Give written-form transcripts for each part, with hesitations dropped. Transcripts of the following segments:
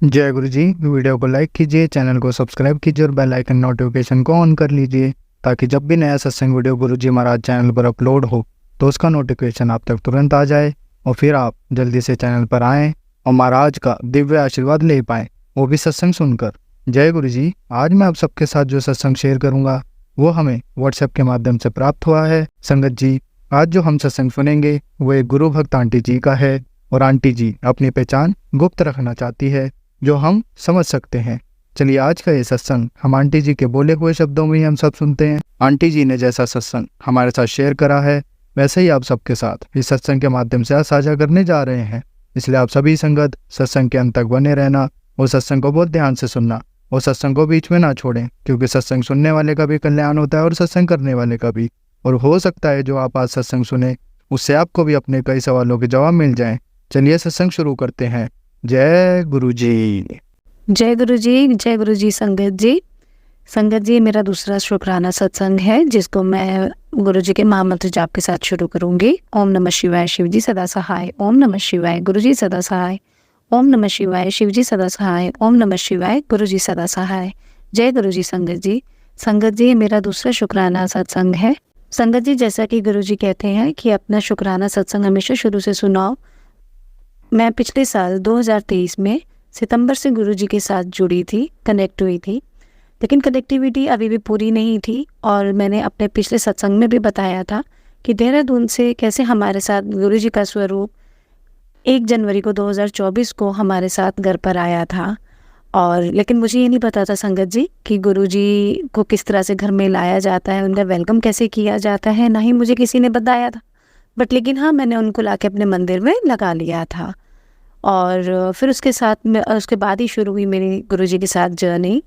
जय गुरु जी। वीडियो को लाइक कीजिए, चैनल को सब्सक्राइब कीजिए और बेल आइकन नोटिफिकेशन को ऑन कर लीजिए ताकि जब भी नया सत्संग वीडियो गुरु जी महाराज चैनल पर अपलोड हो तो उसका नोटिफिकेशन आप तक तुरंत आ जाए और फिर आप जल्दी से चैनल पर आएँ और महाराज का दिव्य आशीर्वाद ले पाएँ, वो भी सत्संग सुनकर। जय गुरु जी। आज मैं आप सबके साथ जो सत्संग शेयर करूँगा वो हमें व्हाट्सएप के माध्यम से प्राप्त हुआ है। संगत जी, आज जो हम सत्संग सुनेंगे वो एक गुरु भक्त आंटी जी का है और आंटी जी अपनी पहचान गुप्त रखना चाहती है जो हम समझ सकते हैं। चलिए आज का ये सत्संग हम आंटी जी के बोले हुए शब्दों में ही हम सब सुनते हैं। आंटी जी ने जैसा सत्संग हमारे साथ शेयर करा है वैसे ही आप सबके साथ इस सत्संग के माध्यम से आज साझा करने जा रहे हैं। इसलिए आप सभी संगत सत्संग के अंत तक बने रहना और सत्संग को बहुत ध्यान से सुनना और सत्संग को बीच में ना छोड़ें, क्योंकि सत्संग सुनने वाले का भी कल्याण होता है और सत्संग करने वाले का भी। और हो सकता है जो आप आज सत्संग सुने उससे आपको भी अपने कई सवालों के जवाब मिल जाएं। चलिए सत्संग शुरू करते हैं। जय गुरु जी। जय गुरु जी। जय गुरु जी। संगत जी, संगत जी मेरा दूसरा शुक्राना सत्संग है जिसको मैं गुरु जी के महामंत्र जाप के साथ शुरू करूंगी। ओम नमः शिवाय, शिव जी सदा सहाय। ओम नमः शिवाय, गुरु जी सदा सहाय। ओम नमः शिवाय, शिव जी सदा सहाय। ओम नमः शिवाय, गुरु जी सदा सहाय। जय गुरु जी। संगत जी, संगत जी मेरा दूसरा शुक्राना सत्संग है। संगत जी, जैसा कि गुरु जी कहते हैं कि अपना शुक्राना सत्संग हमेशा शुरू से सुनाओ। मैं पिछले साल 2023 में सितंबर से गुरु जी के साथ जुड़ी थी, कनेक्ट हुई थी, लेकिन कनेक्टिविटी अभी भी पूरी नहीं थी। और मैंने अपने पिछले सत्संग में भी बताया था कि देहरादून से कैसे हमारे साथ गुरु जी का स्वरूप 1 जनवरी को 2024 को हमारे साथ घर पर आया था। और लेकिन मुझे ये नहीं पता था संगत जी कि गुरु जी को किस तरह से घर में लाया जाता है, उनका वेलकम कैसे किया जाता है, ना ही मुझे किसी ने बताया था। बट लेकिन हाँ, मैंने उनको लाके अपने मंदिर में लगा लिया था। और फिर उसके बाद ही शुरू हुई मेरी गुरुजी के साथ जर्नी।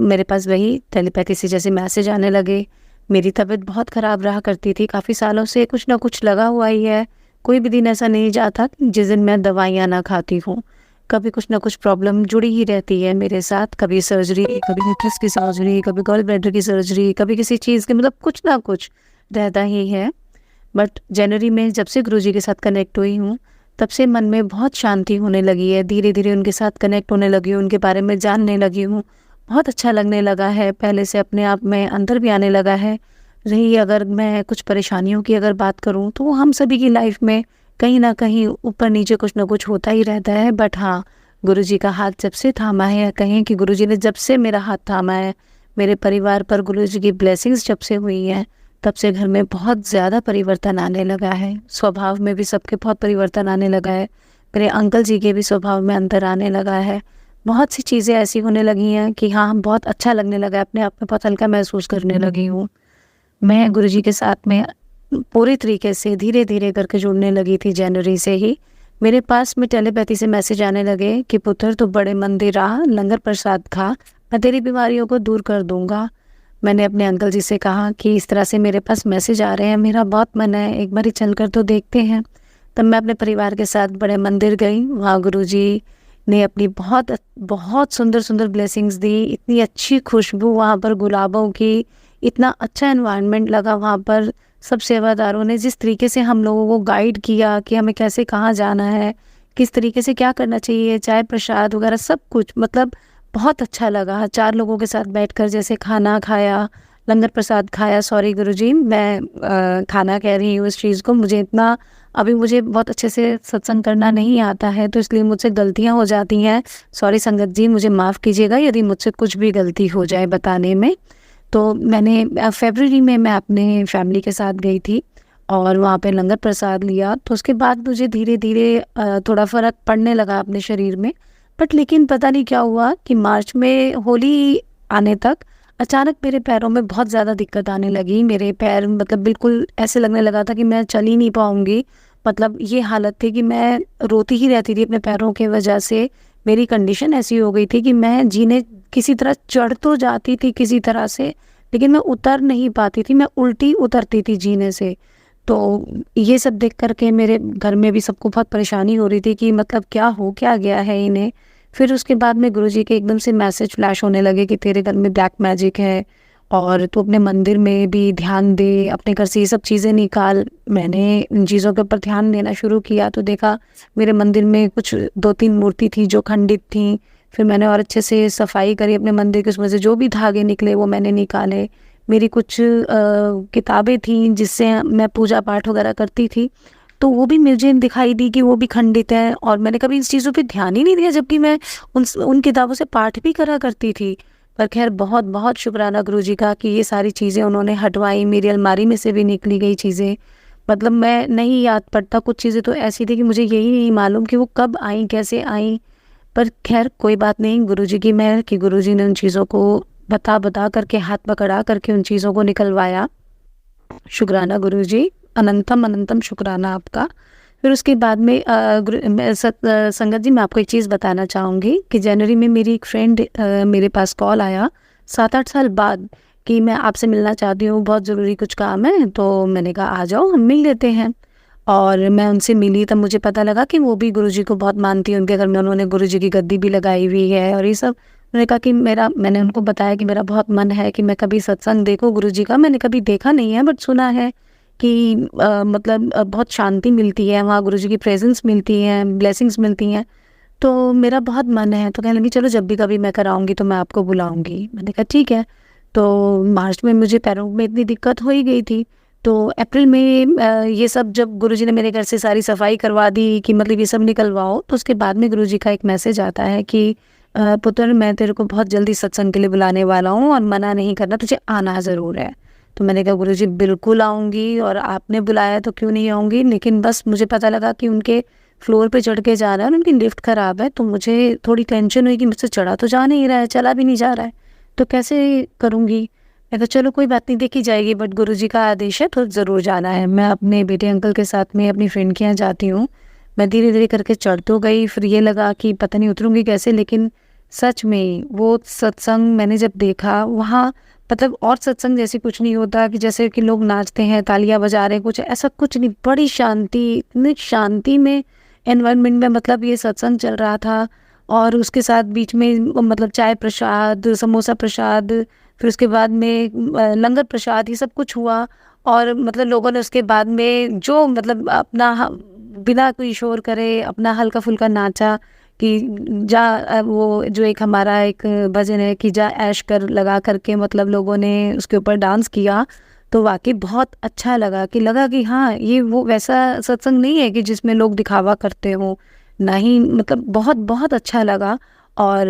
मेरे पास वही टेलीपैथी से जैसे मैसेज आने लगे। मेरी तबीयत बहुत ख़राब रहा करती थी, काफ़ी सालों से कुछ ना कुछ लगा हुआ ही है। कोई भी दिन ऐसा नहीं जाता जिस दिन मैं दवाइयाँ ना खाती हूँ। कभी कुछ ना कुछ प्रॉब्लम जुड़ी ही रहती है मेरे साथ। कभी सर्जरी, कभी यूट्रस की सर्जरी, कभी गॉल ब्लैडर की सर्जरी, कभी किसी चीज़ की, मतलब कुछ ना कुछ रहता ही है। बट जनवरी में जब से गुरुजी के साथ कनेक्ट हुई हूँ तब से मन में बहुत शांति होने लगी है। धीरे धीरे उनके साथ कनेक्ट होने लगी हूँ, उनके बारे में जानने लगी हूँ। बहुत अच्छा लगने लगा है, पहले से अपने आप में अंदर भी आने लगा है। रही अगर मैं कुछ परेशानियों की अगर बात करूँ तो हम सभी की लाइफ में कहीं ना कहीं ऊपर नीचे कुछ ना कुछ होता ही रहता है। बट हाँ, गुरुजी का हाथ जब से थामा है, कहें कि गुरुजी ने जब से मेरा हाथ थामा है, मेरे परिवार पर गुरुजी की ब्लेसिंग्स जब से हुई हैं, तब से घर में बहुत ज़्यादा परिवर्तन आने लगा है। स्वभाव में भी सबके बहुत परिवर्तन आने लगा है। मेरे अंकल जी के भी स्वभाव में अंतर आने लगा है। बहुत सी चीज़ें ऐसी होने लगी हैं कि हाँ, बहुत अच्छा लगने लगा है, अपने आप में बहुत हल्का महसूस करने लगी हूँ। मैं गुरुजी के साथ में पूरी तरीके से धीरे धीरे करके जुड़ने लगी थी जनवरी से ही। मेरे पास में टेलीपैथी से मैसेज आने लगे कि पुत्र तो बड़े मंदिर आ, लंगर प्रसाद खा, मैं तेरी बीमारियों को दूर कर दूँगा। मैंने अपने अंकल जी से कहा कि इस तरह से मेरे पास मैसेज आ रहे हैं, मेरा बहुत मन है, एक बार ही चल कर तो देखते हैं। तब मैं अपने परिवार के साथ बड़े मंदिर गई। वहाँ गुरुजी ने अपनी बहुत बहुत सुंदर सुंदर ब्लेसिंग्स दी। इतनी अच्छी खुशबू वहाँ पर गुलाबों की, इतना अच्छा एनवायरनमेंट लगा वहाँ पर। सब सेवादारों ने जिस तरीके से हम लोगों को गाइड किया कि हमें कैसे कहाँ जाना है, किस तरीके से क्या करना चाहिए, चाय प्रसाद वगैरह सब कुछ, मतलब बहुत अच्छा लगा। 4 लोगों के साथ बैठकर जैसे खाना खाया, लंगर प्रसाद खाया। सॉरी गुरुजी, मैं खाना कह रही हूँ इस चीज़ को, मुझे बहुत अच्छे से सत्संग करना नहीं आता है, तो इसलिए मुझसे गलतियाँ हो जाती हैं। सॉरी संगत जी, मुझे माफ़ कीजिएगा यदि मुझसे कुछ भी गलती हो जाए बताने में। तो मैंने फरवरी में मैं अपने फैमिली के साथ गई थी और वहाँ पे लंगर प्रसाद लिया। तो उसके बाद मुझे धीरे धीरे थोड़ा फ़र्क पड़ने लगा अपने शरीर में। बट लेकिन पता नहीं क्या हुआ कि मार्च में होली आने तक अचानक मेरे पैरों में बहुत ज़्यादा दिक्कत आने लगी। मेरे पैर मतलब बिल्कुल ऐसे लगने लगा था कि मैं चल ही नहीं पाऊँगी। मतलब ये हालत थी कि मैं रोती ही रहती थी अपने पैरों की वजह से। मेरी कंडीशन ऐसी हो गई थी कि मैं जीने किसी तरह चढ़ तो जाती थी किसी तरह से, लेकिन मैं उतर नहीं पाती थी, मैं उल्टी उतरती थी जीने से। तो ये सब देख कर के मेरे घर में भी सबको बहुत परेशानी हो रही थी कि मतलब क्या गया है इन्हें। फिर उसके बाद में गुरुजी के एकदम से मैसेज फ्लैश होने लगे कि तेरे घर में ब्लैक मैजिक है और तू अपने मंदिर में भी ध्यान दे, अपने घर से ये सब चीज़ें निकाल। मैंने इन चीज़ों के ऊपर ध्यान देना शुरू किया तो देखा मेरे मंदिर में कुछ 2-3 मूर्ति थी जो खंडित थी। फिर मैंने और अच्छे से सफाई करी अपने मंदिर की, उसमें से जो भी धागे निकले वो मैंने निकाले। मेरी कुछ किताबें थी जिससे मैं पूजा पाठ वगैरह करती थी, तो वो भी मुझे दिखाई दी कि वो भी खंडित है, और मैंने कभी इस चीज़ों पे ध्यान ही नहीं दिया, जबकि मैं उन किताबों से पाठ भी करा करती थी। पर खैर बहुत बहुत शुक्राना गुरुजी का कि ये सारी चीज़ें उन्होंने हटवाई, मेरी अलमारी में से भी निकली गई चीज़ें। मतलब मैं नहीं याद पड़ता, कुछ चीज़ें तो ऐसी थी कि मुझे यही नहीं मालूम कि वो कब आई, कैसे आई। पर खैर कोई बात नहीं, गुरुजी की मेहर कि गुरुजी ने उन चीज़ों को बता करके, हाथ पकड़ा करके उन चीज़ों को निकलवाया। शुक्राना गुरुजी, अनंतम अनंतम शुक्राना आपका। फिर उसके बाद में संगत जी, मैं आपको एक चीज़ बताना चाहूँगी कि जनवरी में मेरी एक फ्रेंड मेरे पास कॉल आया 7-8 साल बाद कि मैं आपसे मिलना चाहती हूँ, बहुत ज़रूरी कुछ काम है। तो मैंने कहा आ जाओ हम मिल लेते हैं। और मैं उनसे मिली तब मुझे पता लगा कि वो भी गुरुजी को बहुत मानती हैं, उनके घर में उन्होंने गुरुजी की गद्दी भी लगाई हुई है और ये सब। मैंने कहा कि मैंने उनको बताया कि मेरा बहुत मन है कि मैं कभी सत्संग देखूं गुरुजी का। मैंने कभी देखा नहीं है बट सुना है कि मतलब बहुत शांति मिलती है वहाँ, गुरुजी की प्रेजेंस मिलती है, ब्लेसिंग्स मिलती हैं, तो मेरा बहुत मन है। तो कहने लगी चलो जब भी कभी मैं कराऊंगी तो मैं आपको बुलाऊंगी। मैंने कहा ठीक है। तो मार्च में मुझे पैरों में इतनी दिक्कत हो ही गई थी, तो अप्रैल में ये सब जब गुरुजी ने मेरे घर से सारी सफाई करवा दी कि मतलब ये सब निकलवाओ, तो उसके बाद में गुरुजी का एक मैसेज आता है कि पुत्र मैं तेरे को बहुत जल्दी सत्संग के लिए बुलाने वाला हूँ और मना नहीं करना, तुझे आना ज़रूर है। तो मैंने कहा गुरुजी बिल्कुल आऊँगी, और आपने बुलाया तो क्यों नहीं आऊँगी। लेकिन बस मुझे पता लगा कि उनके फ्लोर पे चढ़ के जाना है और उनकी लिफ्ट ख़राब है, तो मुझे थोड़ी टेंशन हुई कि मुझसे चढ़ा तो जा नहीं रहा है, चला भी नहीं जा रहा है, तो कैसे करूँगी। मैं कहा चलो कोई बात नहीं, देखी जाएगी, बट गुरुजी का आदेश है तो ज़रूर जाना है। मैं अपने बेटे अंकल के साथ में अपनी फ्रेंड के यहाँ जाती हूँ। मैं धीरे धीरे करके चढ़ तो गई, फिर ये लगा कि पता नहीं उतरूँगी कैसे, लेकिन सच में वो सत्संग मैंने जब देखा वहाँ, मतलब और सत्संग जैसे कुछ नहीं होता कि जैसे कि लोग नाचते हैं, तालियां बजा रहे हैं, कुछ ऐसा कुछ नहीं। बड़ी शांति, इतनी शांति में एनवायरनमेंट में मतलब ये सत्संग चल रहा था। और उसके साथ बीच में मतलब चाय प्रसाद, समोसा प्रसाद, फिर उसके बाद में लंगर प्रसाद, ये सब कुछ हुआ। और मतलब लोगों ने उसके बाद में जो मतलब अपना बिना कोई शोर करे अपना हल्का फुल्का नाचा कि वो जो एक हमारा एक भजन है कि जा ऐश कर लगा करके, मतलब लोगों ने उसके ऊपर डांस किया। तो वाकई बहुत अच्छा लगा कि हाँ ये वो वैसा सत्संग नहीं है कि जिसमें लोग दिखावा करते हो, नहीं, मतलब बहुत बहुत अच्छा लगा। और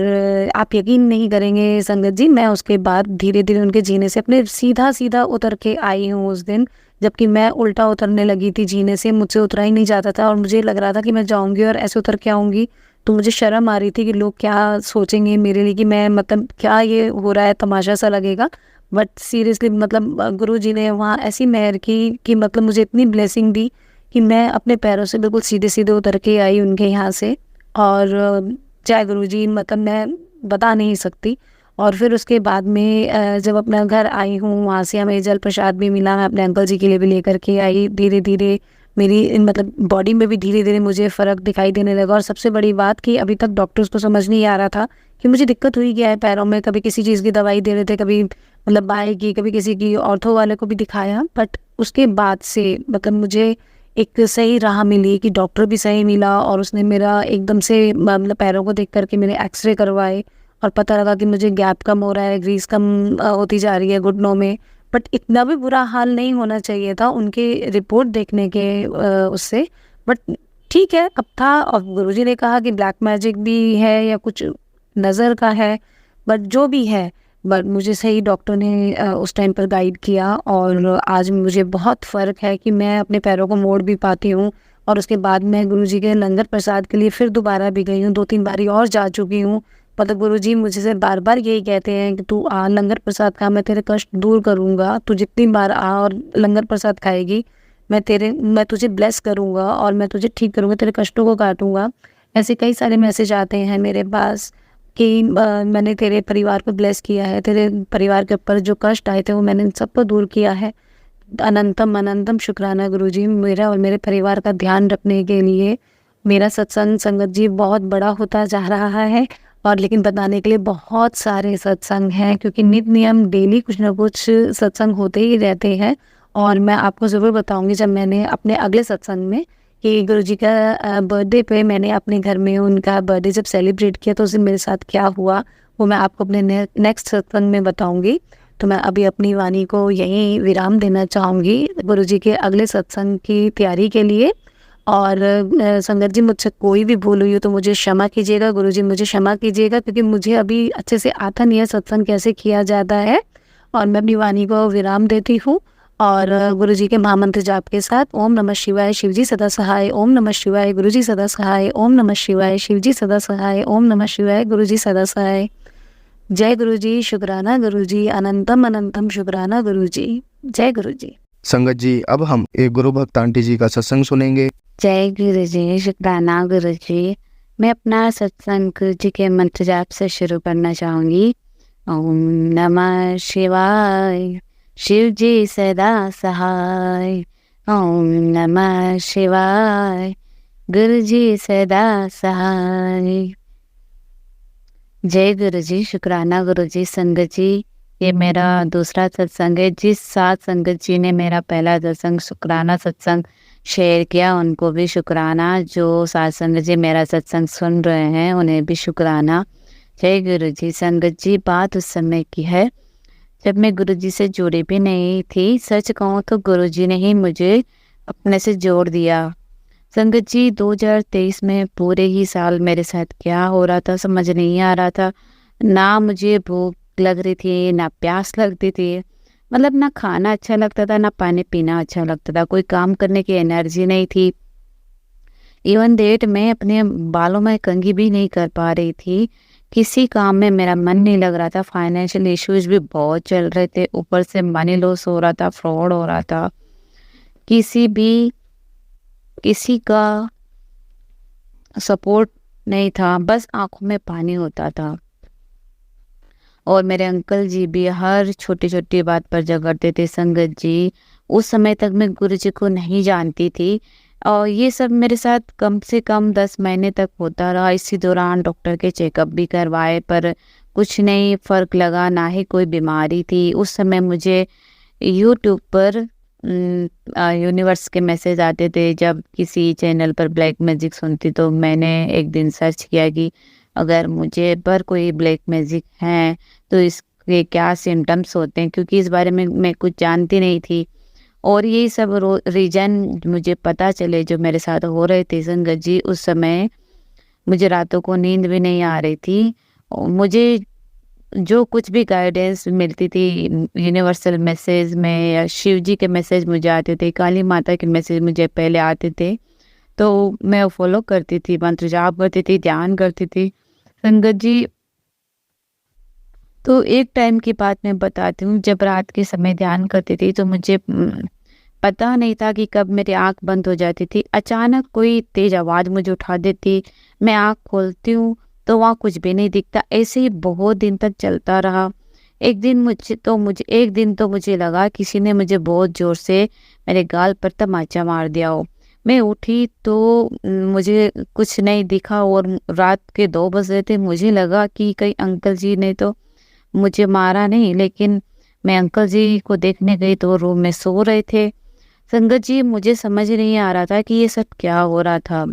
आप यकीन नहीं करेंगे संगत जी, मैं उसके बाद धीरे धीरे उनके जीने से अपने सीधा सीधा उतर के आई हूँ उस दिन, जबकि मैं उल्टा उतरने लगी थी जीने से, मुझसे उतरा ही नहीं जाता था। और मुझे लग रहा था कि मैं जाऊँगी और ऐसे उतर के आऊँगी तो मुझे शर्म आ रही थी कि लोग क्या सोचेंगे मेरे लिए, कि मैं मतलब क्या ये हो रहा है, तमाशा सा लगेगा। बट सीरियसली मतलब गुरुजी ने वहाँ ऐसी मेहर की कि मतलब मुझे इतनी ब्लेसिंग दी कि मैं अपने पैरों से बिल्कुल सीधे सीधे उतर के आई उनके यहाँ से। और जय गुरुजी, मतलब मैं बता नहीं सकती। और फिर उसके बाद में जब अपना घर आई हूँ, वहाँ से हमें जल प्रसाद भी मिला, मैं अपने अंकल जी के लिए भी लेकर के आई। धीरे धीरे मेरी मतलब बॉडी में भी धीरे धीरे मुझे फ़र्क दिखाई देने लगा। और सबसे बड़ी बात कि अभी तक डॉक्टर्स को समझ नहीं आ रहा था कि मुझे दिक्कत हुई क्या है पैरों में। कभी किसी चीज़ की दवाई दे रहे थे, कभी मतलब बाई की, कभी किसी की, ऑर्थो वाले को भी दिखाया। बट उसके बाद से मतलब मुझे एक सही राह मिली कि डॉक्टर भी सही मिला, और उसने मेरा एकदम से मतलब पैरों को देख करके मेरे एक्सरे करवाए और पता लगा कि मुझे गैप कम हो रहा है, ग्रीस कम होती जा रही है घुटनों में। बट इतना भी बुरा हाल नहीं होना चाहिए था उनके रिपोर्ट देखने के उससे। बट ठीक है, अब था। और गुरुजी ने कहा कि ब्लैक मैजिक भी है या कुछ नज़र का है, बट जो भी है, बट मुझे सही डॉक्टर ने उस टाइम पर गाइड किया। और आज मुझे बहुत फ़र्क है कि मैं अपने पैरों को मोड़ भी पाती हूँ। और उसके बाद मैं गुरुजी के लंगर प्रसाद के लिए फिर दोबारा भी गई हूँ, 2-3 बारी और जा चुकी हूँ। मतलब गुरुजी मुझसे बार बार यही कहते हैं कि तू आ, लंगर प्रसाद खा, मैं तेरे कष्ट दूर करूँगा, तू जितनी बार आ और लंगर प्रसाद खाएगी मैं तुझे ब्लेस करूँगा और मैं तुझे ठीक करूँगा, तेरे कष्टों को काटूँगा। ऐसे कई सारे मैसेज आते हैं मेरे पास कि मैंने तेरे परिवार को ब्लेस किया है, तेरे परिवार के ऊपर जो कष्ट आए थे वो मैंने सबको दूर किया है। अनंतम अनंतम शुक्राना गुरुजी, मेरा और मेरे परिवार का ध्यान रखने के लिए। मेरा सत्संग संगत जी बहुत बड़ा होता जा रहा है और लेकिन बताने के लिए बहुत सारे सत्संग हैं, क्योंकि नित नियम डेली कुछ ना कुछ सत्संग होते ही रहते हैं। और मैं आपको ज़रूर बताऊंगी जब मैंने अपने अगले सत्संग में कि गुरुजी का बर्थडे पे मैंने अपने घर में उनका बर्थडे जब सेलिब्रेट किया तो उस दिन मेरे साथ क्या हुआ, वो मैं आपको अपने नेक्स्ट सत्संग में बताऊंगी। तो मैं अभी अपनी वाणी को यहीं विराम देना चाहूँगी गुरुजी के अगले सत्संग की तैयारी के लिए। और संगत जी, मुझसे कोई भी भूल हुई हो तो मुझे क्षमा कीजिएगा, गुरुजी मुझे क्षमा कीजिएगा, क्योंकि मुझे अभी अच्छे से आता नहीं है सत्संग कैसे किया जाता है। और मैं अपनी वाणी को विराम देती हूँ और गुरुजी के महामंत्र जाप के साथ ओम नमः शिवाय, शिवजी सदा सहाय, ओम नमः शिवाय, गुरुजी सदा सहाय, ओम नमः शिवाय, शिवजी सदा सहाय, ओम नमः शिवाय, गुरुजी सदा सहाय। जय गुरुजी, शुक्राना गुरुजी, अनंतम अनंतम शुक्राना गुरुजी। जय गुरुजी। संगत जी, अब हम एक गुरु भक्त आंटी जी का सत्संग सुनेंगे। जय गुरुजी, शुक्राना गुरुजी। मैं अपना सत्संग गुरुजी के मंत्र जाप से शुरू करना चाहूँगी। ओम नमः शिवाय, शिव जी सदा सहाय। ओम नमः शिवाय, गुरुजी सदा सहाय। जय गुरुजी, शुक्राना गुरुजी। संगत जी, ये मेरा दूसरा सत्संग है। जिस सात संगत जी ने मेरा पहला सत्संग शुक्राना सत्संग शेयर किया उनको भी शुक्राना, जो सात संगत जी मेरा सत्संग सुन रहे हैं उन्हें भी शुक्राना। जय गुरुजी। संगत जी, बात उस समय की है जब मैं गुरुजी से जुड़ी भी नहीं थी। सच कहूँ तो गुरुजी ने ही मुझे अपने से जोड़ दिया। संगत जी, 2023 में पूरे ही साल मेरे साथ क्या हो रहा था समझ नहीं आ रहा था। ना मुझे भूख लग रही थी, ना प्यास लगती थी, मतलब ना खाना अच्छा लगता था, ना पानी पीना अच्छा लगता था, कोई काम करने की एनर्जी नहीं थी। इवन डेट मैं अपने बालों में कंघी भी नहीं कर पा रही थी। किसी काम में मेरा मन नहीं लग रहा था। फाइनेंशियल इश्यूज भी बहुत चल रहे थे, ऊपर से मनी लॉस हो रहा था, फ्रॉड हो रहा था। किसी का सपोर्ट नहीं था, बस आंखों में पानी होता था। और मेरे अंकल जी भी हर छोटी छोटी बात पर झगड़ते थे। संगत जी, उस समय तक मैं गुरुजी को नहीं जानती थी और ये सब मेरे साथ कम से कम 10 महीने तक होता रहा। इसी दौरान डॉक्टर के चेकअप भी करवाए पर कुछ नहीं फर्क लगा, ना ही कोई बीमारी थी। उस समय मुझे यूट्यूब पर यूनिवर्स के मैसेज आते थे। जब किसी चैनल पर ब्लैक मैजिक सुनती तो मैंने एक दिन सर्च किया कि अगर मुझे पर कोई ब्लैक मैजिक है तो इसके क्या सिम्टम्स होते हैं, क्योंकि इस बारे में मैं कुछ जानती नहीं थी। और ये सब रीजन मुझे पता चले जो मेरे साथ हो रहे थे। संगत जी, उस समय मुझे रातों को नींद भी नहीं आ रही थी। और मुझे जो कुछ भी गाइडेंस मिलती थी यूनिवर्सल मैसेज में या शिव जी के मैसेज मुझे आते थे, काली माता के मैसेज मुझे पहले आते थे, तो मैं वो फॉलो करती थी, मंत्र जाप करती थी, ध्यान करती थी। संगत जी, तो एक टाइम की बात मैं बताती हूँ। जब रात के समय ध्यान करती थी तो मुझे पता नहीं था कि कब मेरी आंख बंद हो जाती थी। अचानक कोई तेज आवाज़ मुझे उठा देती, मैं आंख खोलती हूँ तो वहाँ कुछ भी नहीं दिखता। ऐसे ही बहुत दिन तक चलता रहा। एक दिन तो मुझे लगा किसी ने मुझे बहुत ज़ोर से मेरे गाल पर तमाचा मार दिया हो। मैं उठी तो मुझे कुछ नहीं दिखा और रात के 2 बज रहे थे। मुझे लगा कि कहीं अंकल जी ने तो मुझे मारा नहीं, लेकिन मैं अंकल जी को देखने गई तो वो रूम में सो रहे थे। संगत जी, मुझे समझ नहीं आ रहा था कि ये सब क्या हो रहा था।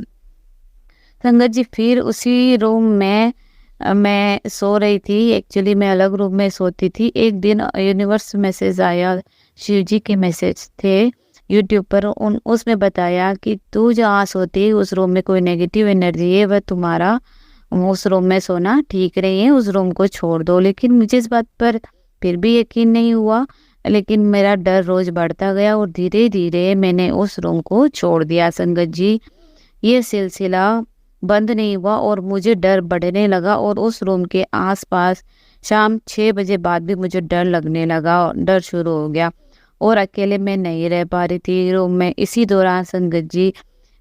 संगत जी, फिर उसी रूम में मैं सो रही थी। एक्चुअली मैं अलग रूम में सोती थी। एक दिन यूनिवर्स मैसेज आया, शिव जी के मैसेज थे यूट्यूब पर। उसमें बताया कि तू जहाँ सोती है उस रूम में कोई नेगेटिव एनर्जी है, वह तुम्हारा उस रूम में सोना ठीक नहीं है, उस रूम को छोड़ दो। लेकिन मुझे इस बात पर फिर भी यकीन नहीं हुआ, लेकिन मेरा डर रोज बढ़ता गया और धीरे धीरे मैंने उस रूम को छोड़ दिया। संगत जी, ये सिलसिला बंद नहीं हुआ और मुझे डर बढ़ने लगा और उस रूम के आसपास शाम 6 बजे बाद भी मुझे डर लगने लगा और डर शुरू हो गया और अकेले मैं नहीं रह पा रही थी रूम में। इसी दौरान संगत जी,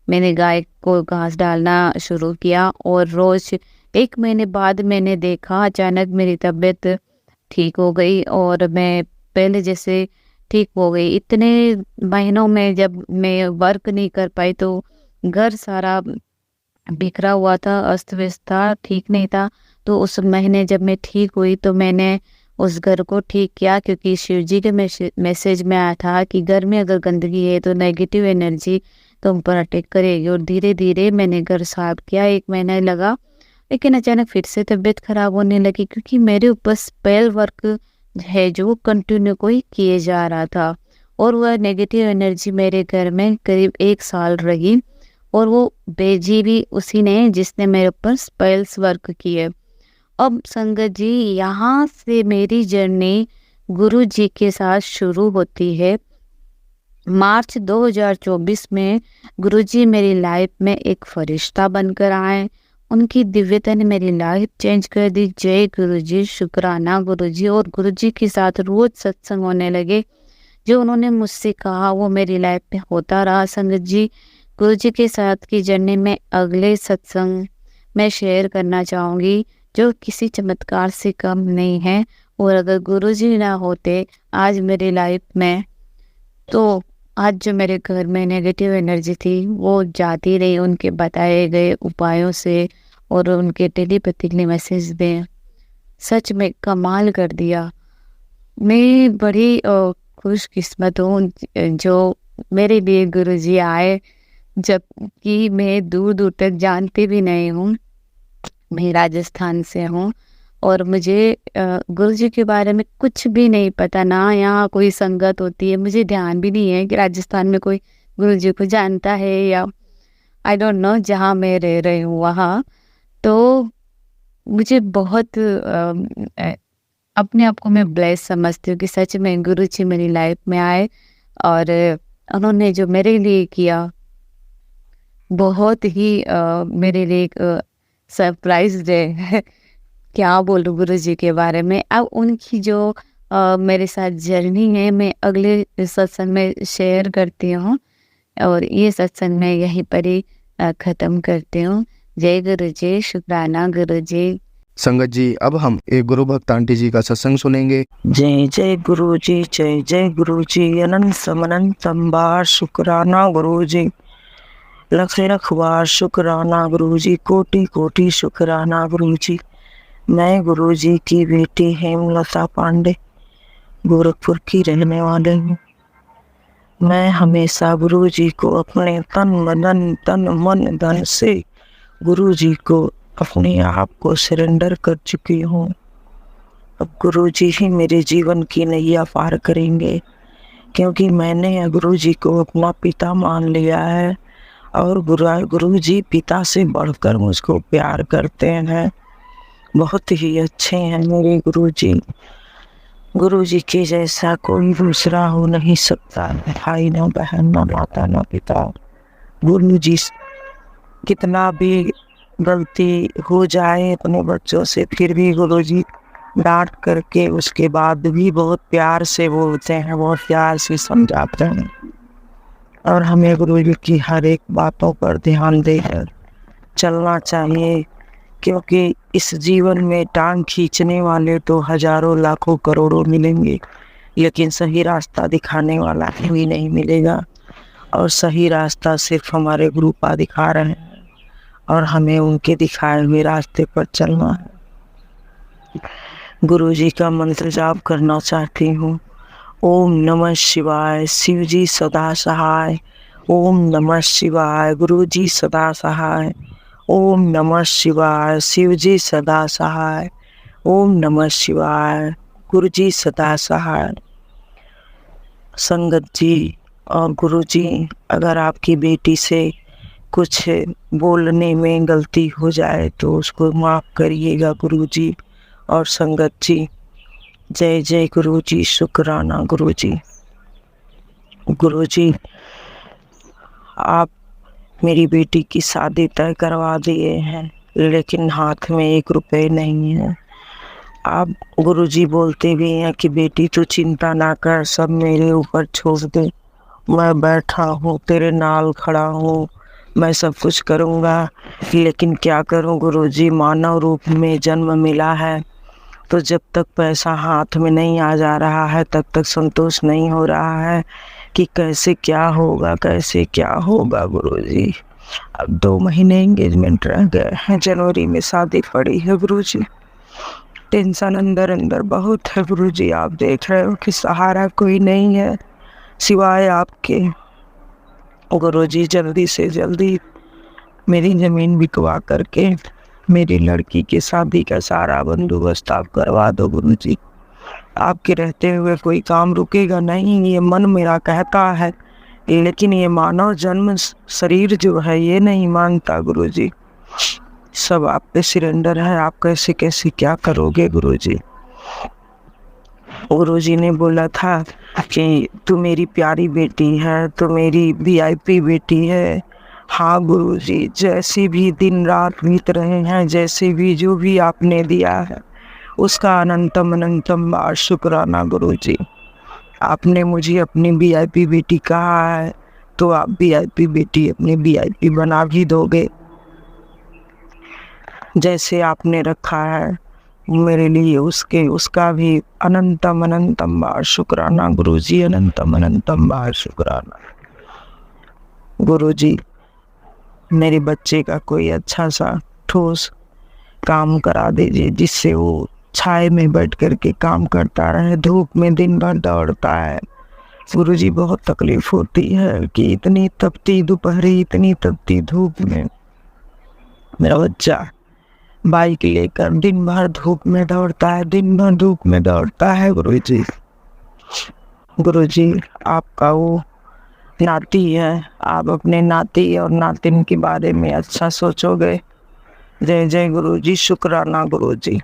मैंने गाय को घास डालना शुरू किया और रोज 1 महीने बाद मैंने देखा अचानक मेरी तबीयत ठीक हो गई और मैं पहले जैसे ठीक हो गई। इतने महीनों में जब मैं वर्क नहीं कर पाई तो घर सारा बिखरा हुआ था, अस्त व्यस्त था, ठीक नहीं था। तो उस महीने जब मैं ठीक हुई तो मैंने उस घर को ठीक किया, क्योंकि शिव जी के मैसेज में आया था कि घर में अगर गंदगी है तो नेगेटिव एनर्जी तुम पर अटैक करेगी। और धीरे धीरे मैंने घर साफ किया, 1 महीना लगा, लेकिन अचानक फिर से तबीयत खराब होने लगी, क्योंकि मेरे ऊपर स्पेल वर्क है जो वो कंटिन्यू कोई किए जा रहा था। और वह नेगेटिव एनर्जी मेरे घर में करीब 1 साल रही, और वो भेजी भी उसी ने जिसने मेरे ऊपर स्पेल्स वर्क किए। अब संगत जी, यहाँ से मेरी जर्नी गुरु जी के साथ शुरू होती है। मार्च 2024 में गुरु जी मेरी लाइफ में एक फरिश्ता बनकर आए। उनकी दिव्यता ने मेरी लाइफ चेंज कर दी। जय गुरु जी, शुक्राना गुरु जी। और गुरु जी के साथ रोज सत्संग होने लगे। जो उन्होंने मुझसे कहा वो मेरी लाइफ में होता रहा। संगत जी, गुरु जी के साथ की जर्नी में अगले सत्संग मैं शेयर करना चाहूँगी, जो किसी चमत्कार से कम नहीं है। और अगर गुरु जी ना होते आज मेरी लाइफ में, तो आज जो मेरे घर में नेगेटिव एनर्जी थी वो जाती रही उनके बताए गए उपायों से, और उनके टेलीपैथिकली मैसेज में सच में कमाल कर दिया। मैं बड़ी खुशकिस्मत हूँ जो मेरे लिए गुरु जी आए, जबकि मैं दूर दूर तक जानती भी नहीं हूँ। मैं राजस्थान से हूँ और मुझे गुरु जी के बारे में कुछ भी नहीं पता, ना यहाँ कोई संगत होती है, मुझे ध्यान भी नहीं है कि राजस्थान में कोई गुरु जी को जानता है या आई डोंट नो जहाँ मैं रह रही हूँ वहाँ। तो मुझे बहुत अपने आप को मैं ब्लेस समझती हूँ कि सच में गुरु जी मेरी लाइफ में आए, और उन्होंने जो मेरे लिए किया बहुत ही मेरे लिए एक सरप्राइज है। क्या बोलूं गुरु जी के बारे में। अब उनकी जो मेरे साथ जर्नी है मैं अगले सत्संग में शेयर करती हूँ, और ये सत्संग मैं यहीं पर ही ख़त्म करती हूँ। जय गुरु जी, शुक्राना गुरु जी। संगत जी, अब हम एक गुरु भक्त आंटी जी का सत्संग सुनेंगे। जय जय गुरु जी, जय जय गुरु जी। अनंत समनंत बार शुक्राना गुरु जी, लख लख बार शुक्राना गुरु जी, कोटि कोटि शुक्राना गुरु जी। मैं गुरु जी की बेटी हेमलता पांडे गोरखपुर की रहने वाले हूँ। मैं हमेशा गुरु जी को अपने तन मन धन से गुरु जी को अपने आप को सरेंडर कर चुकी हूँ। अब गुरु जी ही मेरे जीवन की नैया पार करेंगे, क्योंकि मैंने गुरु जी को अपना पिता मान लिया है, और गुरु जी पिता से बढ़कर मुझको प्यार करते हैं। बहुत ही अच्छे हैं मेरे गुरु जी। गुरु जी के जैसा कोई दूसरा हो नहीं सकता, भाई ना बहन ना माता ना पिता। गुरु जी कितना भी गलती हो जाए अपने बच्चों से, फिर भी गुरु जी डांट करके उसके बाद भी बहुत प्यार से बोलते हैं, बहुत प्यार से समझाते हैं। और हमें गुरु जी की हर एक बातों पर ध्यान देकर चलना चाहिए, क्योंकि इस जीवन में टांग खींचने वाले तो हजारों लाखों करोड़ों मिलेंगे, लेकिन सही रास्ता दिखाने वाला कोई नहीं मिलेगा। और सही रास्ता सिर्फ हमारे गुरु पा दिखा रहे हैं, और हमें उनके दिखाए हुए रास्ते पर चलना है। गुरु जी का मंत्र जाप करना चाहती हूँ। ओम नमः शिवाय, शिव जी सदा सहाय। ओम नमः शिवाय, गुरु जी सदा सहाय। ओम नमः शिवाय, शिव जी सदा सहाय। ओम नमः शिवाय, गुरु जी सदा सहाय। संगत जी और गुरु जी, अगर आपकी बेटी से कुछ बोलने में गलती हो जाए तो उसको माफ़ करिएगा गुरु जी। और संगत जी, जय जय गुरु जी, शुक्राना गुरु जी। गुरु जी, आप मेरी बेटी की शादी तय करवा दिए हैं, लेकिन हाथ में 1 रुपए नहीं है। आप गुरु जी बोलते भी हैं कि बेटी तू चिंता ना कर, सब मेरे ऊपर छोड़ दे, मैं बैठा हूँ, तेरे नाल खड़ा हूँ, मैं सब कुछ करूँगा। लेकिन क्या करूँ गुरु जी, मानव रूप में जन्म मिला है, तो जब तक पैसा हाथ में नहीं आ जा रहा है तब तक संतोष नहीं हो रहा है कि कैसे क्या होगा, कैसे क्या होगा गुरु जी। अब 2 महीने एंगेजमेंट रह गए हैं, जनवरी में शादी पड़ी है गुरुजी। टेंशन अंदर अंदर बहुत है गुरुजी। आप देख रहे हो कि सहारा कोई नहीं है सिवाय आपके। गुरुजी जल्दी से जल्दी मेरी ज़मीन बिकवा करके मेरी लड़की की शादी का सारा बंदोबस्त आप करवा दो गुरुजी। आपके रहते हुए कोई काम रुकेगा नहीं, ये मन मेरा कहता है, लेकिन ये मानव जन्म शरीर जो है ये नहीं मानता गुरुजी। सब आप पे सिलेंडर है, आप कैसे कैसे क्या करोगे गुरुजी। गुरुजी ने बोला था कि तू मेरी प्यारी बेटी है, तू मेरी VIP बेटी है। हाँ गुरुजी, जैसे भी दिन रात बीत रहे हैं, जैसे भी जो भी आपने दिया है उसका अनंतम अनंतम बार शुक्राना गुरुजी। आपने मुझे अपनी VIP बेटी कहा है तो आप VIP बेटी अपनी VIP बना भी दोगे। जैसे आपने रखा है मेरे लिए उसका भी अनंतम अनंतम बार शुक्राना गुरुजी, अनंतम अनंतम बार शुक्राना गुरुजी। मेरे बच्चे का कोई अच्छा सा ठोस काम करा दीजिए जिससे वो छाए में बैठ कर के काम करता रहे, धूप में दिन भर दौड़ता है। गुरुजी बहुत तकलीफ होती है कि इतनी तपती दोपहरी, इतनी तपती धूप में मेरा बच्चा बाइक लेकर दिन भर धूप में दौड़ता है, दिन भर धूप में दौड़ता है गुरुजी। गुरुजी आपका वो नाती है, आप अपने नाती और नातिन के बारे में अच्छा सोचोगे। जय जय गुरुजी, शुक्राना गुरुजी,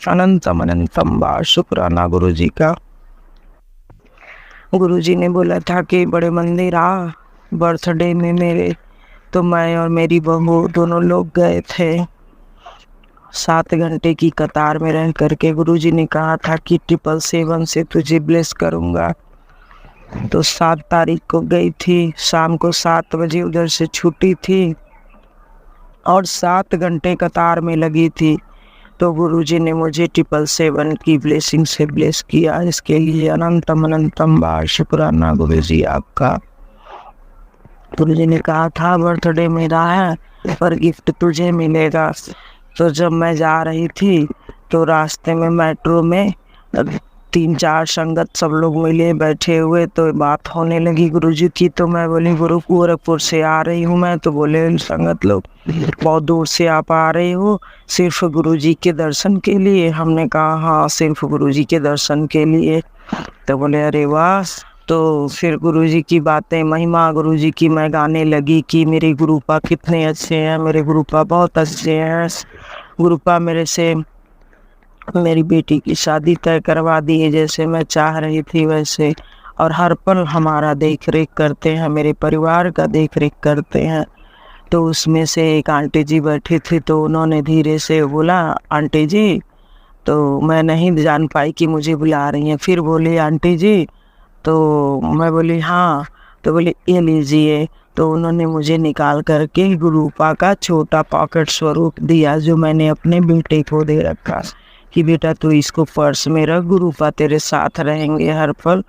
अनंतम अनंतम बार शुक्राना गुरुजी का। गुरुजी ने बोला था कि बड़े मंदिर आ बर्थडे में मेरे, तो मैं और मेरी बहू दोनों लोग गए थे। 7 घंटे की कतार में रह करके गुरुजी ने कहा था कि 777 से तुझे ब्लेस करूँगा। तो 7 तारीख को गई थी, शाम को 7 बजे उधर से छुट्टी थी और 7 घंटे कतार में लगी थी। तो गुरुजी ने मुझे 777 की ब्लेसिंग से ब्लेस किया। इसके लिए अनंतम अनंतम बार शुक्राना गुरुजी आपका। गुरुजी ने कहा था बर्थडे मेरा है पर गिफ्ट तुझे मिलेगा। तो जब मैं जा रही थी तो रास्ते में मेट्रो में 3-4 संगत सब लोग मिले बैठे हुए, तो बात होने लगी गुरुजी की। तो मैं बोली गुरु गोरखपुर से आ रही हूँ मैं। तो बोले संगत लोग बहुत दूर से आप आ रहे हो सिर्फ गुरुजी के दर्शन के लिए? हमने कहा हाँ सिर्फ गुरुजी के दर्शन के लिए। तो बोले अरे वाह। तो फिर गुरुजी की बातें, महिमा गुरुजी की मैं गाने लगी कि मेरे गुरुपा कितने अच्छे हैं, मेरे गुरुपा बहुत अच्छे हैं। गुरुपा मेरे से मेरी बेटी की शादी तय करवा दिए जैसे मैं चाह रही थी वैसे, और हर पल हमारा देख रेख करते हैं, मेरे परिवार का देख रेख करते हैं। तो उसमें से एक आंटी जी बैठी थी तो उन्होंने धीरे से बोला आंटी जी। तो मैं नहीं जान पाई कि मुझे बुला रही हैं। फिर बोली आंटी जी। तो मैं बोली हाँ। तो बोले ये लीजिए। तो उन्होंने मुझे निकाल करके गुरुपा का छोटा पॉकेट स्वरूप दिया जो मैंने अपने बेटे को दे रखा कि बेटा तू इसको पर्स में रख, गुरुपा तेरे साथ रहेंगे हर पल,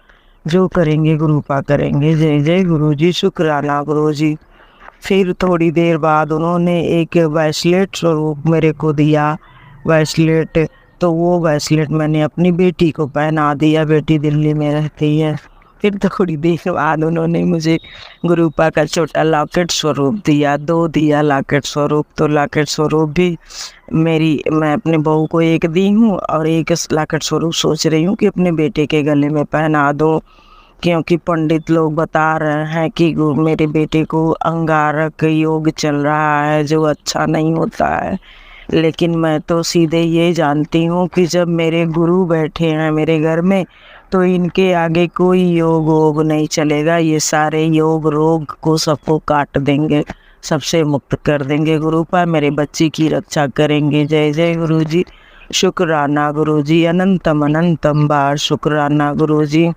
जो करेंगे गुरुपा करेंगे। जय जय गुरुजी, शुक्राना गुरुजी। फिर थोड़ी देर बाद उन्होंने एक ब्रेसलेट स्वरूप मेरे को दिया, ब्रेसलेट। तो वो ब्रेसलेट मैंने अपनी बेटी को पहना दिया, बेटी दिल्ली में रहती है। फिर थोड़ी देर बाद उन्होंने मुझे गुरुपा का छोटा लॉकेट स्वरूप दिया, 2 दिया लॉकेट स्वरूप। तो लॉकेट स्वरूप भी मैं अपने बहू को एक दी हूँ और एक लॉकेट स्वरूप सोच रही हूँ कि अपने बेटे के गले में पहना दूँ, क्योंकि पंडित लोग बता रहे हैं कि मेरे बेटे को अंगारक योग चल रहा है जो अच्छा नहीं होता है। लेकिन मैं तो सीधे ये जानती हूँ कि जब मेरे गुरु बैठे हैं मेरे घर में तो इनके आगे कोई योग वोग नहीं चलेगा। ये सारे योग रोग को सबको काट देंगे, सबसे मुक्त कर देंगे। गुरुपा मेरे बच्चे की रक्षा करेंगे। जय जय गुरुजी, शुक्राना गुरुजी, अनंतम अनंतम बार शुक्राना गुरुजी।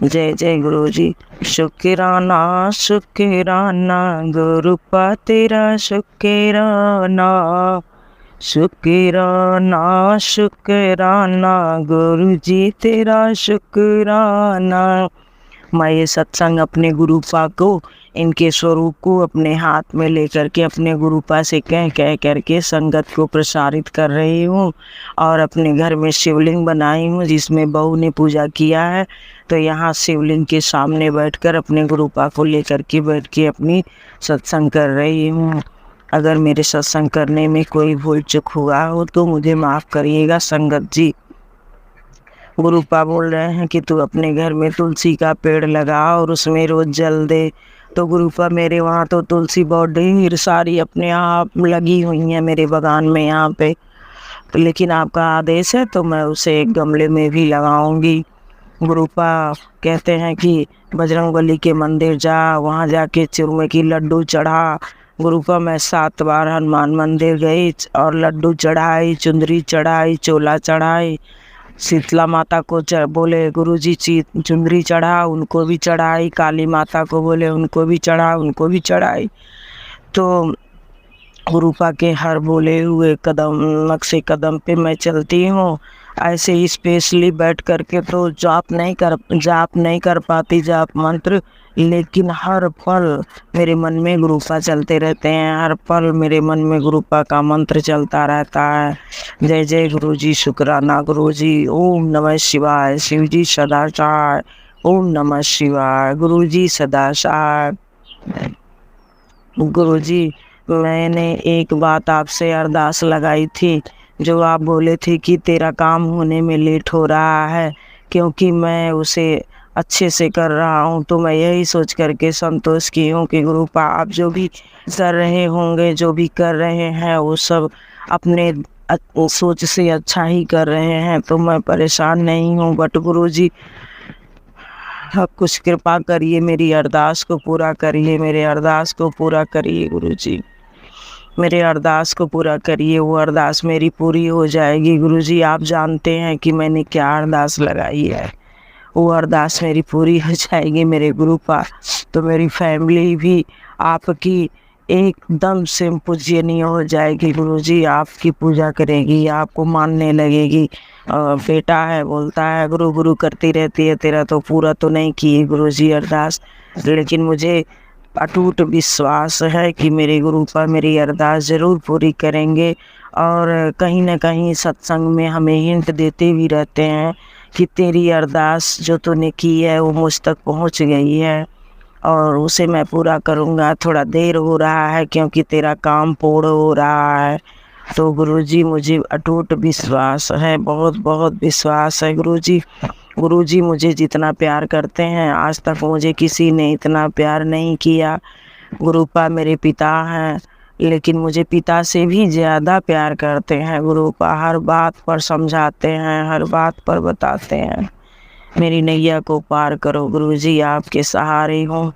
जय जय गुरुजी, शुक्राना शुक्राना गुरुपा तेरा शुक्राना, शुक्राना शुक्राना गुरुजी तेरा शुक्राना। मैं ये सत्संग अपने गुरुपा को, इनके स्वरूप को अपने हाथ में लेकर के अपने गुरुपा से कह कह करके संगत को प्रसारित कर रही हूँ। और अपने घर में शिवलिंग बनाई हूँ जिसमें बहू ने पूजा किया है, तो यहाँ शिवलिंग के सामने बैठकर अपने गुरुपा को लेकर के बैठ के अपनी सत्संग कर रही हूँ। अगर मेरे सत्संग करने में कोई भूल चूक हुआ हो तो मुझे माफ़ करिएगा संगत जी। गुरुपा बोल रहे हैं कि तू अपने घर में तुलसी का पेड़ लगा और उसमें रोज़ जल दे। तो गुरुपा मेरे वहाँ तो तुलसी बहुत ढेर सारी अपने आप लगी हुई हैं मेरे बागान में यहाँ पे, तो लेकिन आपका आदेश है तो मैं उसे एक गमले में भी लगाऊंगी। गुरुपा कहते हैं कि बजरंगबली के मंदिर जा, वहाँ जाके चूरमे की लड्डू चढ़ा। गुरुपा मैं 7 बार हनुमान मंदिर गई और लड्डू चढ़ाई, चुंदरी चढ़ाई, चोला चढ़ाई। शीतला माता को बोले गुरुजी चुंदरी चढ़ा, उनको भी चढ़ाई। काली माता को बोले उनको भी चढ़ा, उनको भी चढ़ाई। तो गुरुपा के हर बोले हुए कदम नक्शे कदम पे मैं चलती हूँ। ऐसे ही स्पेशली बैठ करके तो जाप नहीं कर पाती जाप मंत्र, लेकिन हर पल मेरे मन में गुरुपा चलते रहते हैं। हर पल मेरे मन में गुरुपा का मंत्र चलता रहता है। जय जय गुरुजी, शुक्राना गुरुजी, ओम नमः शिवाय, शिवजी सदा सहाय, ओम नमः शिवाय, गुरुजी सदा सहाय। गुरुजी मैंने एक बात आपसे अरदास लगाई थी, जो आप बोले थे कि तेरा काम होने में लेट हो रहा है, क्योंकि मैं उसे अच्छे से कर रहा हूँ। तो मैं यही सोच करके संतोष की हूँ कि गुरुपा आप जो भी कर रहे होंगे, जो भी कर रहे हैं, वो सब अपने सोच से अच्छा ही कर रहे हैं, तो मैं परेशान नहीं हूँ। बट गुरुजी आप कुछ कृपा करिए, मेरी अरदास को पूरा करिए, मेरे अरदास को पूरा करिए गुरुजी, मेरे अरदास को पूरा करिए। वो अरदास मेरी पूरी हो जाएगी गुरुजी। आप जानते हैं कि मैंने क्या अरदास लगाई है, वो अरदास मेरी पूरी हो जाएगी मेरे गुरुपा। तो मेरी फैमिली भी आपकी एकदम से पूजनीय हो जाएगी गुरुजी, आपकी पूजा करेगी, आपको मानने लगेगी। बेटा है बोलता है गुरु गुरु करती रहती है, तेरा तो पूरा तो नहीं किए गुरुजी अरदास, लेकिन मुझे अटूट विश्वास है कि मेरे गुरुपा मेरी अरदास ज़रूर पूरी करेंगे। और कहीं ना कहीं सत्संग में हमें हिंट देते भी रहते हैं कि तेरी अरदास जो तूने की है वो मुझ तक पहुंच गई है और उसे मैं पूरा करूंगा। थोड़ा देर हो रहा है क्योंकि तेरा काम पूर्ण हो रहा है। तो गुरुजी मुझे अटूट विश्वास है, बहुत बहुत विश्वास है गुरुजी। गुरुजी मुझे जितना प्यार करते हैं, आज तक मुझे किसी ने इतना प्यार नहीं किया। गुरुपा मेरे पिता हैं, लेकिन मुझे पिता से भी ज़्यादा प्यार करते हैं गुरुपा। हर बात पर समझाते हैं, हर बात पर बताते हैं। मेरी नैया को पार करो गुरुजी, आपके सहारे हो।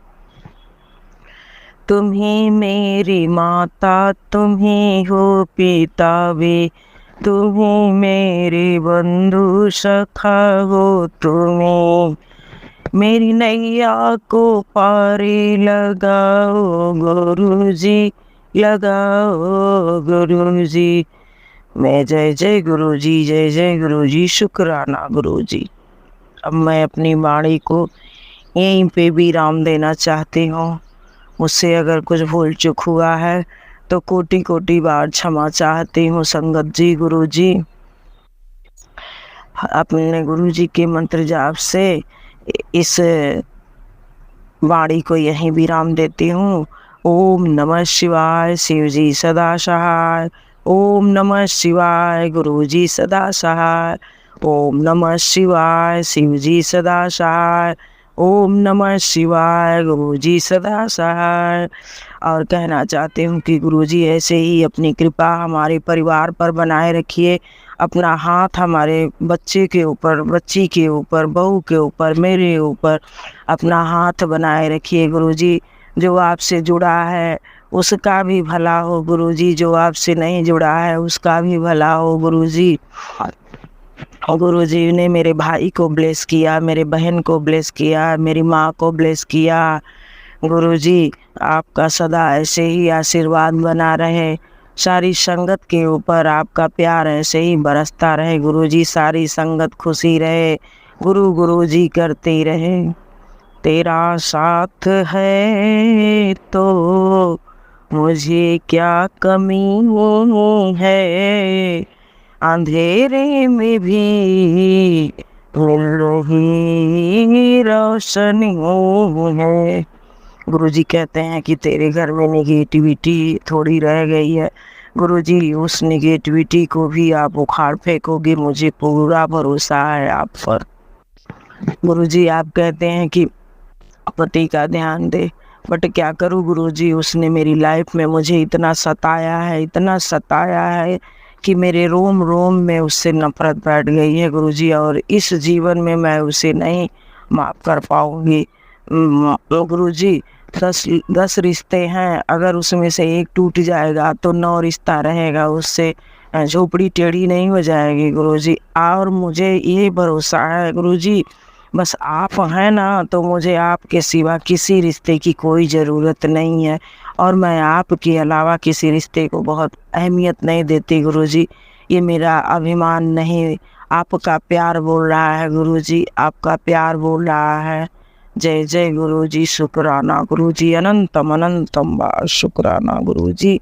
तुम ही मेरी माता, तुम ही हो पिता वे, तुम ही मेरे बंधु सखा हो। तुम्हें मेरी नैया को पारे लगाओ गुरुजी, लगाओ गुरुजी। मैं जय जय गुरुजी, जय जय गुरुजी, शुक्राना गुरुजी। अब मैं अपनी वाणी को यहीं पे विराम देना चाहती हूँ। मुझसे अगर कुछ भूल चूक हुआ है तो कोटि कोटि बार क्षमा चाहती हूँ संगत जी। गुरुजी अपने गुरुजी के मंत्र जाप से इस वाणी को यहीं विराम देती हूँ। ओम नमः शिवाय, शिवजी सदा सहाय। ओम नमः शिवाय, गुरुजी सदा सहाय। ओम नमः शिवाय, शिवजी सदा सहाय। ओम नमः शिवाय, गुरुजी सदा सहाय। और कहना चाहती हूँ कि गुरुजी ऐसे ही अपनी कृपा हमारे परिवार पर बनाए रखिए। अपना हाथ हमारे बच्चे के ऊपर, बच्ची के ऊपर, बहू के ऊपर, मेरे ऊपर अपना हाथ बनाए रखिए गुरुजी। जो आपसे जुड़ा है उसका भी भला हो गुरुजी, जो आपसे नहीं जुड़ा है उसका भी भला हो गुरुजी। गुरुजी ने मेरे भाई को ब्लेस किया, मेरे बहन को ब्लेस किया, मेरी माँ को ब्लेस किया। गुरुजी आपका सदा ऐसे ही आशीर्वाद बना रहे, सारी संगत के ऊपर आपका प्यार ऐसे ही बरसता रहे गुरुजी। सारी संगत खुशी रहे, गुरु गुरुजी करते रहे। तेरा साथ है तो मुझे क्या कमी है, अंधेरे में भी मिल रही रोशनी है। गुरुजी कहते हैं कि तेरे घर में निगेटिविटी थोड़ी रह गई है, गुरुजी उस निगेटिविटी को भी आप उखाड़ फेंकोगे, मुझे पूरा भरोसा है आप पर। गुरुजी आप कहते हैं कि पति का ध्यान दे, बट क्या करूं गुरुजी, उसने मेरी लाइफ में मुझे इतना सताया है, इतना सताया है कि मेरे रोम रोम में उससे नफरत बैठ गई है गुरुजी, और इस जीवन में मैं उसे नहीं माफ़ कर पाऊंगी। गुरुजी 10 रिश्ते हैं, अगर उसमें से एक टूट जाएगा तो 9 रिश्ता रहेगा, उससे झोपड़ी टेढ़ी नहीं हो जाएगी गुरुजी। और मुझे ये भरोसा है गुरुजी, बस आप हैं ना, तो मुझे आपके सिवा किसी रिश्ते की कोई ज़रूरत नहीं है, और मैं आपके अलावा किसी रिश्ते को बहुत अहमियत नहीं देती गुरुजी। ये मेरा अभिमान नहीं, आपका प्यार बोल रहा है गुरुजी, आपका प्यार बोल रहा है। जय जय गुरुजी, शुक्राना गुरुजी, अनंतम अनंतम बार शुक्राना गुरुजी।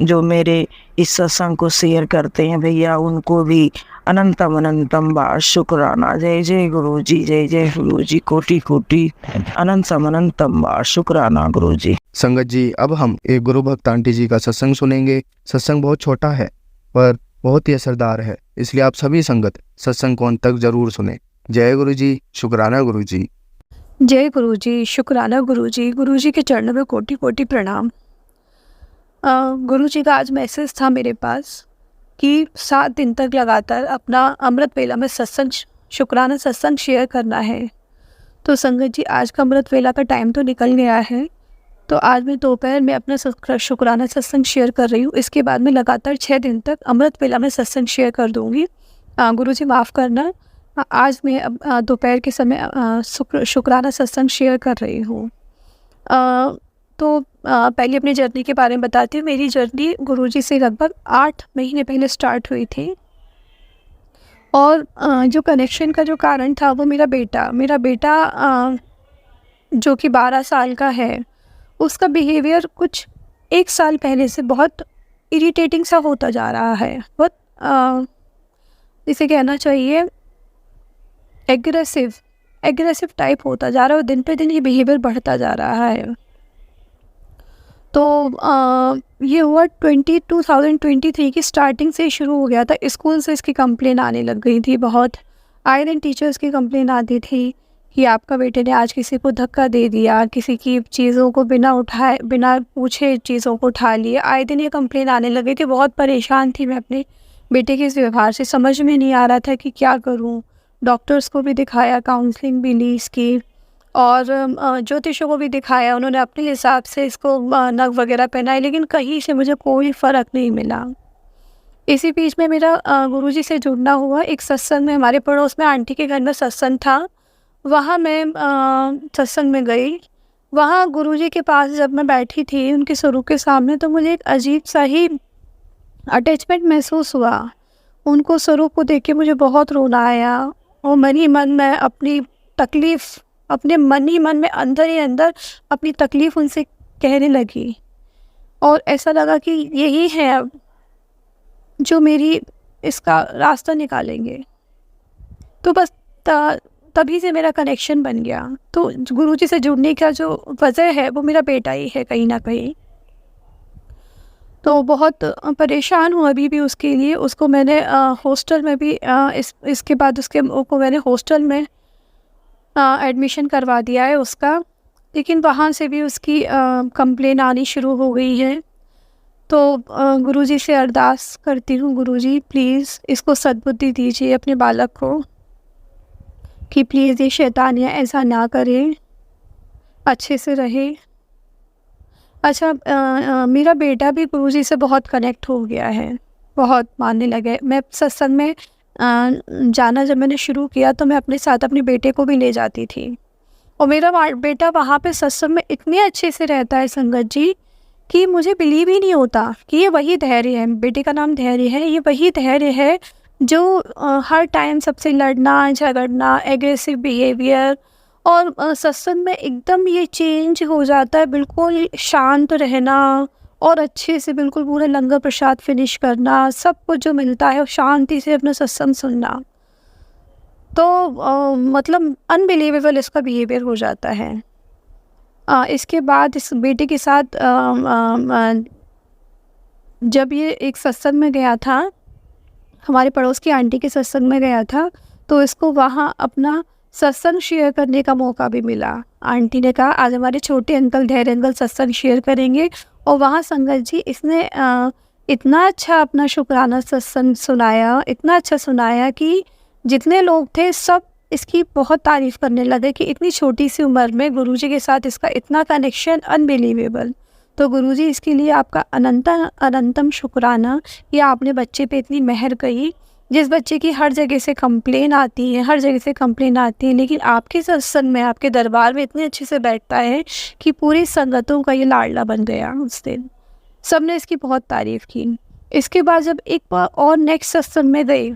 जो मेरे इस सत्संग को शेयर करते हैं भैया, उनको भी अनंतम अनंतम बार शुक्राना। जय जय गुरुजी, जय जय गुरुजी, कोटि कोटि अनंतम अनंतम बार शुक्राना गुरुजी। संगत जी, अब हम एक गुरु भक्त आंटी जी का सत्संग सुनेंगे। सत्संग बहुत छोटा है पर बहुत ही असरदार है, इसलिए आप सभी संगत सत्संग को अंत तक जरूर सुने। जय गुरु जी, शुक्राना गुरु जी। जय गुरुजी, शुक्राना गुरुजी। गुरुजी के चरणों में कोटि कोटि प्रणाम। गुरुजी का आज मैसेज था मेरे पास कि 7 दिन तक लगातार अपना अमृत वेला में सत्संग, शुक्राना सत्संग शेयर करना है। तो संगत जी, आज का अमृत वेला का टाइम तो निकल गया है, तो आज मैं दोपहर में अपना शुक्राना सत्संग शेयर कर रही हूँ। इसके बाद मैं लगातार 6 दिन तक अमृत वेला में सत्संग शेयर कर दूँगी। गुरुजी माफ़ करना, आज मैं दोपहर के समय शुक्राना सत्संग शेयर कर रही हूँ। तो पहले अपनी जर्नी के बारे में बताती हूँ। मेरी जर्नी गुरुजी से लगभग 8 महीने पहले स्टार्ट हुई थी, और जो कनेक्शन का जो कारण था वो मेरा बेटा जो कि 12 साल का है, उसका बिहेवियर कुछ 1 साल पहले से बहुत इरिटेटिंग सा होता जा रहा है। बहुत इसे कहना चाहिए एग्रेसिव टाइप होता जा रहा है, और दिन पे दिन ये बिहेवियर बढ़ता जा रहा है। तो ये हुआ 2023 की स्टार्टिंग से शुरू हो गया था। स्कूल से इसकी कंप्लेन आने लग गई थी बहुत। आए दिन टीचर्स की कंप्लेन आती थी कि आपका बेटे ने आज किसी को धक्का दे दिया, किसी की चीज़ों को बिना पूछे चीज़ों को उठा लिया। आए दिन ये कंप्लेन आने लगी थी। बहुत परेशान थी मैं अपने बेटे के इस व्यवहार से, समझ में नहीं आ रहा था कि क्या करूं। डॉक्टर्स को भी दिखाया, काउंसलिंग भी ली इसकी, और ज्योतिषों को भी दिखाया। उन्होंने अपने हिसाब से इसको नग वगैरह पहनाए, लेकिन कहीं से मुझे कोई फ़र्क नहीं मिला। इसी बीच में मेरा गुरुजी से जुड़ना हुआ। एक सत्संग में, हमारे पड़ोस में आंटी के घर में सत्संग था, वहाँ मैं सत्संग में गई। वहाँ गुरुजी के पास जब मैं बैठी थी उनके स्वरूप के सामने, तो मुझे एक अजीब सा ही अटैचमेंट महसूस हुआ। उनको स्वरूप को देख के मुझे बहुत रोना आया, और मन ही मन में अपनी तकलीफ़, अपने मन ही मन में अंदर ही अंदर अपनी तकलीफ़ उनसे कहने लगी। और ऐसा लगा कि यही है अब जो मेरी इसका रास्ता निकालेंगे। तो बस तभी से मेरा कनेक्शन बन गया। तो गुरुजी से जुड़ने का जो वजह है वो मेरा बेटा ही है कहीं ना कहीं। तो बहुत परेशान हूँ अभी भी उसके लिए। उसको मैंने हॉस्टल में भी इसके बाद उसको मैंने हॉस्टल में एडमिशन करवा दिया है उसका, लेकिन वहाँ से भी उसकी कंप्लेन आनी शुरू हो गई है। तो गुरुजी से अरदास करती हूँ, गुरुजी प्लीज़ इसको सद्बुद्धि दीजिए अपने बालक को, कि प्लीज़ ये शैतानियाँ ऐसा ना करे, अच्छे से रहे। अच्छा, मेरा बेटा भी गुरुजी से बहुत कनेक्ट हो गया है, बहुत मानने लगे। मैं सत्संग में जाना जब मैंने शुरू किया तो मैं अपने साथ अपने बेटे को भी ले जाती थी, और मेरा बेटा वहाँ पे सत्संग में इतने अच्छे से रहता है संगत जी, कि मुझे बिलीव ही नहीं होता कि ये वही धैर्य है। बेटे का नाम धैर्य है। ये वही धैर्य है जो हर टाइम सबसे लड़ना, झगड़ना, एग्रेसिव बिहेवियर, और सत्संग में एकदम ये चेंज हो जाता है, बिल्कुल शांत रहना और अच्छे से बिल्कुल पूरा लंगर प्रसाद फिनिश करना, सब कुछ जो मिलता है और शांति से अपना सत्संग सुनना। तो मतलब अनबिलीवेबल इसका बिहेवियर हो जाता है। इसके बाद इस बेटे के साथ जब ये एक सत्संग में गया था, हमारे पड़ोस की आंटी के सत्संग में गया था, तो इसको वहाँ अपना सत्संग शेयर करने का मौका भी मिला। आंटी ने कहा आज हमारे छोटे अंकल धैर्य अंकल सत्संग शेयर करेंगे, और वहाँ संगत जी इसने इतना अच्छा अपना शुक्राना सत्संग सुनाया, इतना अच्छा सुनाया कि जितने लोग थे सब इसकी बहुत तारीफ़ करने लगे कि इतनी छोटी सी उम्र में गुरुजी के साथ इसका इतना कनेक्शन, अनबिलीवेबल। तो गुरुजी इसके लिए आपका अनंतम शुक्राना कि आपने बच्चे पे इतनी मेहर करी। जिस बच्चे की हर जगह से कंप्लेन आती है, लेकिन आपके सत्संग में, आपके दरबार में इतने अच्छे से बैठता है कि पूरी संगतों का ये लाडला बन गया। उस दिन सब ने इसकी बहुत तारीफ़ की। इसके बाद जब एक बार और नेक्स्ट सत्संग में गई,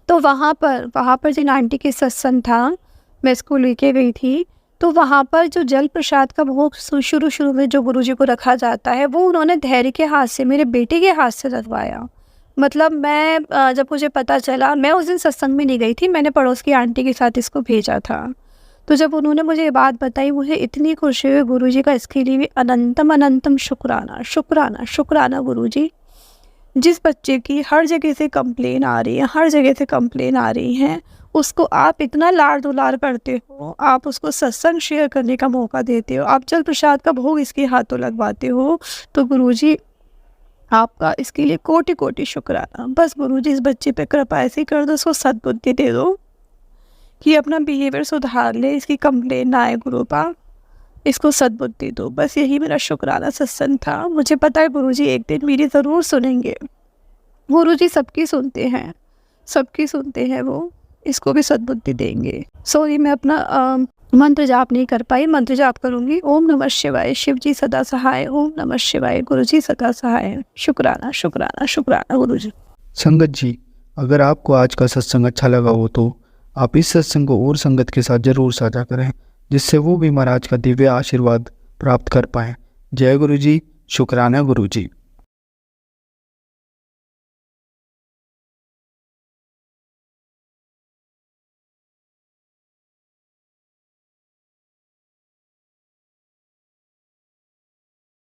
तो वहाँ पर जिन आंटी के सत्संग था, मैं इसको लेके गई थी, तो वहाँ पर जो जल प्रसाद का भोग शुरू में जो गुरुजी को रखा जाता है, वो उन्होंने धैर्य के हाथ से, मेरे बेटे के हाथ से रखवाया। मतलब मैं जब मुझे पता चला, मैं उस दिन सत्संग में नहीं गई थी, मैंने पड़ोस की आंटी के साथ इसको भेजा था। तो जब उन्होंने मुझे ये बात बताई, मुझे इतनी खुशी हुई। गुरुजी का इसके लिए भी अनंतम शुक्राना गुरुजी। जिस बच्चे की हर जगह से कंप्लेन आ रही है, उसको आप इतना लाड दुलार करते हो, आप उसको सत्संग शेयर करने का मौका देते हो, आप जल प्रसाद का भोग इसके हाथों लगवाते हो, तो गुरुजी आपका इसके लिए कोटि कोटि शुक्राना। बस गुरुजी इस बच्चे पे कृपा ऐसी कर दो, उसको सद्बुद्धि दे दो कि अपना बिहेवियर सुधार ले, इसकी कंप्लेन ना आए गुरु पास, इसको सद्बुद्धि दो। बस यही मेरा शुक्राना सत्संग था। मुझे पता है गुरुजी एक दिन मेरी ज़रूर सुनेंगे। गुरुजी सबकी सुनते हैं वो, इसको भी सद्बुद्धि देंगे। सॉरी मैं अपना मंत्र जाप नहीं कर पाई, मंत्र जाप करूँगी। ओम नमः शिवाय, शिव जी सदा सहाय। ओम नमः शिवाय, गुरुजी सदा सहाय। शुक्राना गुरुजी। संगत जी, अगर आपको आज का सत्संग अच्छा लगा हो तो आप इस सत्संग को और संगत के साथ ज़रूर साझा करें, जिससे वो भी महाराज का दिव्य आशीर्वाद प्राप्त कर पाएँ। जय गुरु जी। शुक्राना गुरु जी।